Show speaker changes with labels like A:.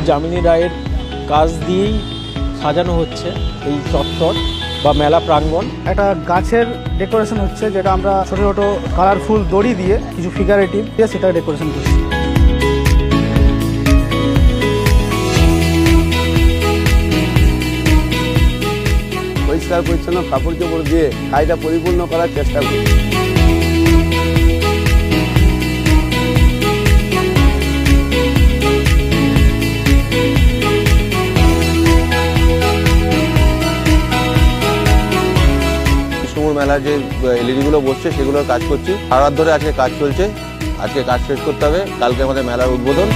A: যামিনী রায়ের কাজ দিয়েই সাজানো হচ্ছে এই চত্বর বা মেলা প্রাঙ্গণ।
B: একটা গাছের ডেকোরেশন হচ্ছে, যেটা আমরা ছোট ছোট কালারফুল দড়ি দিয়ে কিছু ফিগারেটিভ দিয়ে সেটা ডেকোরেশন করছি।
C: পরিষ্কার পরিচ্ছন্ন কাপড় চোপড় দিয়ে কাজটা পরিপূর্ণ করার চেষ্টা করি। কৃষ্ণমোড় মেলার যে এলইডিগুলো বসছে সেগুলোর কাজ করছি। সারা রাত ধরে আজকে কাজ চলছে। আজকে কাজ শেষ করতে হবে, কালকে আমাদের মেলার উদ্বোধন।